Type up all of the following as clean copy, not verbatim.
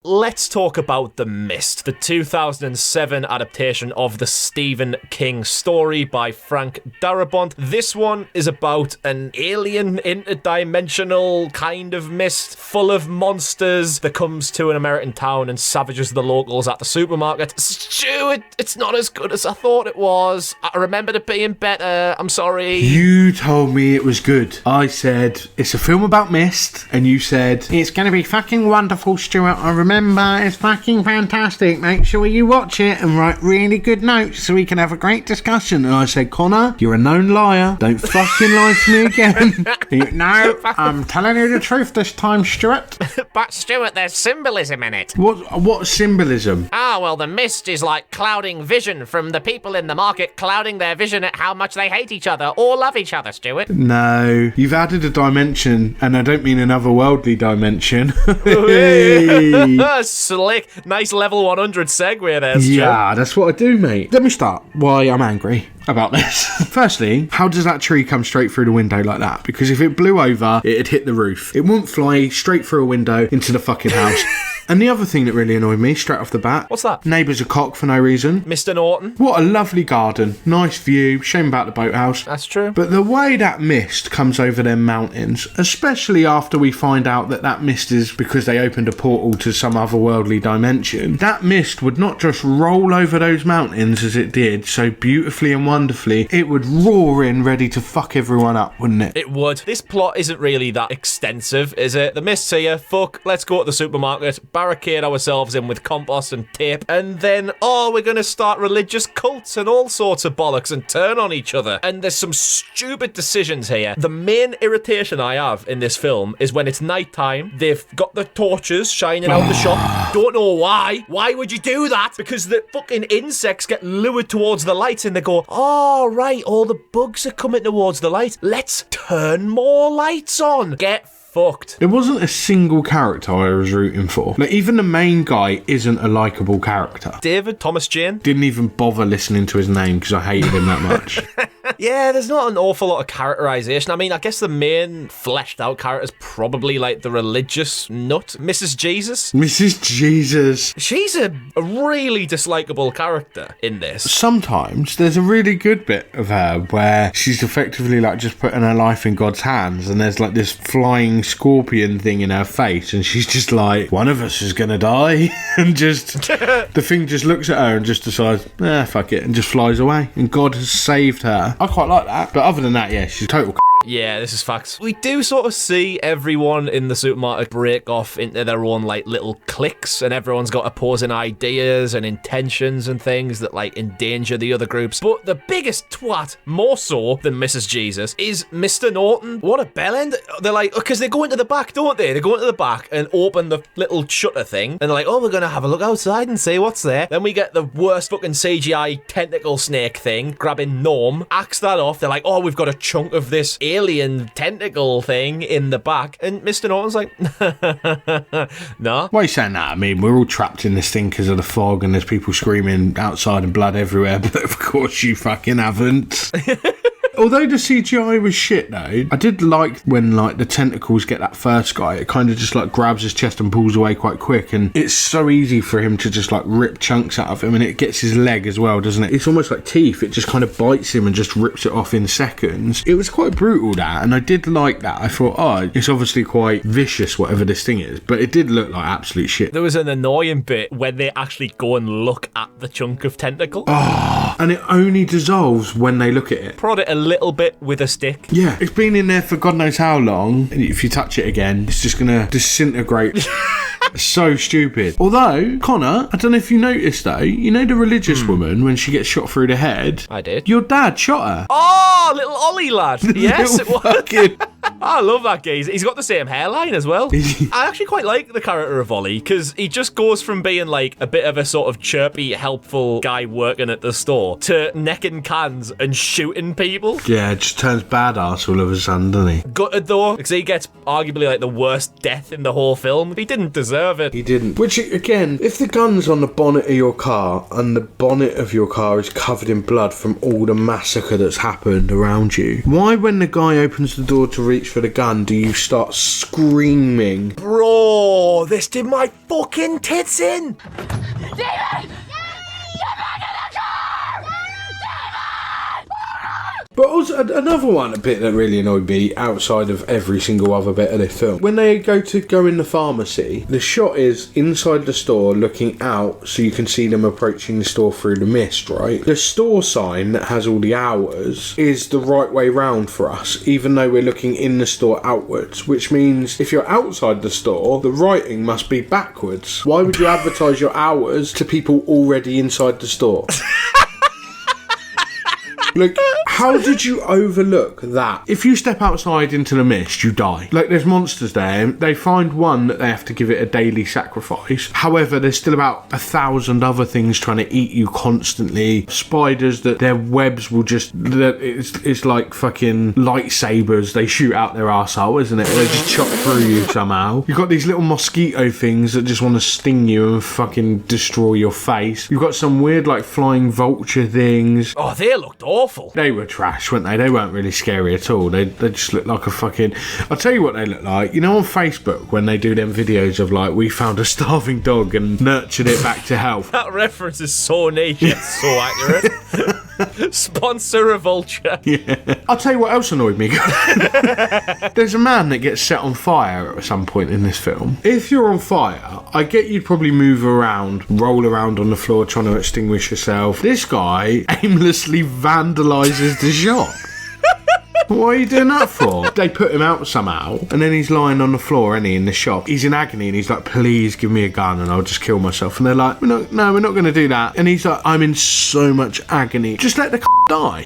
let's talk about The Mist, the 2007 adaptation of the Stephen King story by Frank Darabont. This one is about an alien interdimensional kind of mist full of monsters that comes to an American town and savages the locals at the supermarket. Stu, it's not as good as I thought it was. I remembered it being better. I'm sorry. You told me it was good. I said, it's a film about mist, and you said, it's going to be fucking wonderful, Stuart. I remember, it's fucking fantastic. Make sure you watch it and write really good notes so we can have a great discussion. And I said, Connor, you're a known liar. Don't fucking lie to me again. No, I'm telling you the truth this time, Stuart. But Stuart, there's symbolism in it. What symbolism? Well, the mist is like clouding vision from the people in the market, clouding their vision at how much they hate each other or love each other, Stuart. No, you've added a dimension, and I don't mean an otherworldly dimension. Slick. Nice level 100 segue there, Stu. Yeah, that's what I do, mate. Let me start why I'm angry about this. Firstly, how does that tree come straight through the window like that? Because if it blew over, it'd hit the roof. It wouldn't fly straight through a window into the fucking house. And the other thing that really annoyed me, straight off the bat... What's that? Neighbour's a cock for no reason. Mr. Norton. What a lovely garden. Nice view. Shame about the boathouse. That's true. But the way that mist comes over them mountains, especially after we find out that mist is because they opened a portal to some otherworldly dimension, that mist would not just roll over those mountains as it did so beautifully and wonderfully, it would roar in ready to fuck everyone up, wouldn't it? It would. This plot isn't really that extensive, is it? The mist's here. Fuck. Let's go to the supermarket. Barricade ourselves in with compost and tape, and then, we're gonna start religious cults and all sorts of bollocks and turn on each other. And there's some stupid decisions here. The main irritation I have in this film is when it's nighttime, they've got the torches shining out the shop. Don't know why. Why would you do that? Because the fucking insects get lured towards the lights and they go, oh, right, all the bugs are coming towards the light. Let's turn more lights on. Get fucked. There wasn't a single character I was rooting for. Like, even the main guy isn't a likeable character. David Thomas Jane. Didn't even bother listening to his name because I hated him that much. Yeah, there's not an awful lot of characterization. I mean, I guess the main fleshed out character is probably like the religious nut, Mrs. Jesus. Mrs. Jesus. She's a really dislikable character in this. Sometimes there's a really good bit of her where she's effectively like just putting her life in God's hands, and there's like this flying scorpion thing in her face, and she's just like, one of us is gonna die. And just the thing just looks at her and just decides, fuck it, and just flies away. And God has saved her. I quite like that. But other than that, yeah, she's total Yeah, this is facts. We do sort of see everyone in the supermarket break off into their own, like, little cliques, and everyone's got opposing ideas and intentions and things that, like, endanger the other groups. But the biggest twat, more so than Mrs. Jesus, is Mr. Norton. What a bellend. They're like, because they go into the back, don't they? They go into the back and open the little shutter thing, and they're like, oh, we're going to have a look outside and see what's there. Then we get the worst fucking CGI tentacle snake thing, grabbing Norm, axe that off. They're like, oh, we've got a chunk of this alien tentacle thing in the back, and Mr. Norton's like, no. Why are you saying that? I mean, we're all trapped in this thing because of the fog and there's people screaming outside and blood everywhere, but of course you fucking haven't. Although the CGI was shit though, I did like when like the tentacles get that first guy, it kind of just like grabs his chest and pulls away quite quick, and it's so easy for him to just like rip chunks out of him, and it gets his leg as well, doesn't it? It's almost like teeth. It just kind of bites him and just rips it off in seconds. It was quite brutal, that, and I did like that. I thought, oh, it's obviously quite vicious, whatever this thing is, but it did look like absolute shit. There was an annoying bit when they actually go and look at the chunk of tentacle. Oh, and it only dissolves when they look at it. Prod it a little bit with a stick. Yeah, it's been in there for God knows how long, and if you touch it again, it's just gonna disintegrate. So stupid. Although, Connor, I don't know if you noticed though, you know the religious woman, when she gets shot through the head? I did. Your dad shot her. Oh, little Ollie lad. Yes, it was. Fucking... I love that guy. He's got the same hairline as well. I actually quite like the character of Ollie, because he just goes from being like a bit of a sort of chirpy, helpful guy working at the store to necking cans and shooting people. Yeah, it just turns badass all of a sudden, doesn't he? Gutted though, because he gets arguably like the worst death in the whole film. He didn't deserve it. He didn't. Which, again, if the gun's on the bonnet of your car and the bonnet of your car is covered in blood from all the massacre that's happened around you, why when the guy opens the door to reach for the gun do you start screaming. Bro, this did my fucking tits in. David! But also another one, a bit that really annoyed me outside of every single other bit of this film. When they go in the pharmacy, the shot is inside the store looking out so you can see them approaching the store through the mist, right? The store sign that has all the hours is the right way round for us, even though we're looking in the store outwards, which means if you're outside the store, the writing must be backwards. Why would you advertise your hours to people already inside the store? Like, how did you overlook that? If you step outside into the mist, you die. Like, there's monsters there. They find one that they have to give it a daily sacrifice. However, there's still about 1,000 other things trying to eat you constantly. Spiders that their webs will just... It's like fucking lightsabers. They shoot out their arsehole, isn't it? They just chop through you somehow. You've got these little mosquito things that just want to sting you and fucking destroy your face. You've got some weird, like, flying vulture things. Oh, they looked awful. They were trash, weren't they? They weren't really scary at all. They just looked like a fucking... I'll tell you what they look like. You know on Facebook when they do them videos of like, we found a starving dog and nurtured it back to health? That reference is so niche, it's so accurate. Sponsor a vulture. Yeah. I'll tell you what else annoyed me. There's a man that gets set on fire at some point in this film. If you're on fire, I get you'd probably move around, roll around on the floor trying to extinguish yourself. This guy aimlessly vandalises the shop. What are you doing that for? They put him out somehow, and then he's lying on the floor, isn't he, in the shop? He's in agony, and he's like, please give me a gun, and I'll just kill myself. And they're like, we're not going to do that. And he's like, I'm in so much agony. Just let the die.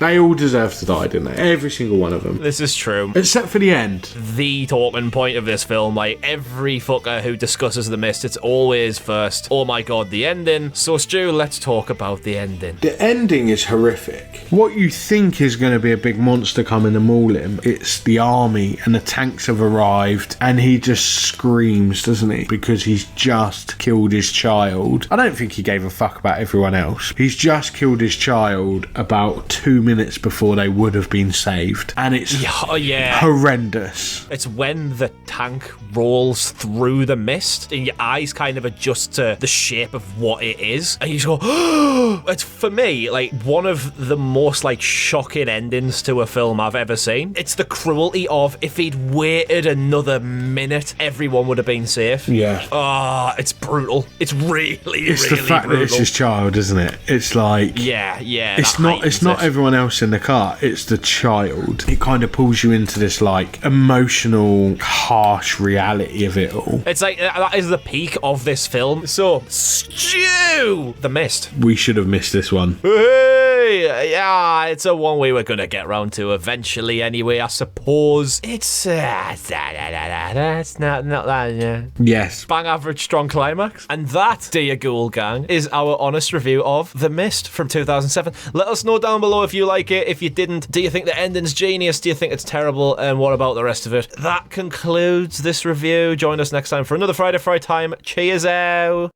They all deserve to die, didn't they? Every single one of them. This is true. Except for the end. The talking point of this film, like, every fucker who discusses The Mist, it's always first, oh my god, the ending. So, Stu, let's talk about the ending. The ending is horrific. What you think is going to be a big monster coming to maul him, it's the army and the tanks have arrived, and he just screams, doesn't he? Because he's just killed his child. I don't think he gave a fuck about everyone else. He's just killed his child about 2 minutes before they would have been saved, and it's horrendous. It's when the tank rolls through the mist and your eyes kind of adjust to the shape of what it is, and you just go, oh! It's, for me, like, one of the most, like, shocking endings to a film I've ever seen. It's the cruelty of, if he'd waited another minute, everyone would have been safe. Yeah. Ah, it's brutal. It's really, it's the fact brutal. that it's his child, isn't it? It's like, yeah. It's not everyone else in the car. It's the child. It kind of pulls you into this like emotional, harsh reality of it all. It's like that is the peak of this film. So, Stu, The Mist. We should have missed this one. Hey, yeah, it's a one we were gonna get round to eventually. Anyway, I suppose it's not that. Yeah. Yes. Bang average, strong climax, and that, dear Ghoul Gang, is our honest review of The Mist from 2007. Let us know down below if you like it. If you didn't, do you think the ending's genius? Do you think it's terrible? And what about the rest of it? That concludes this review. Join us next time for another Friday Fright Time. Cheers out.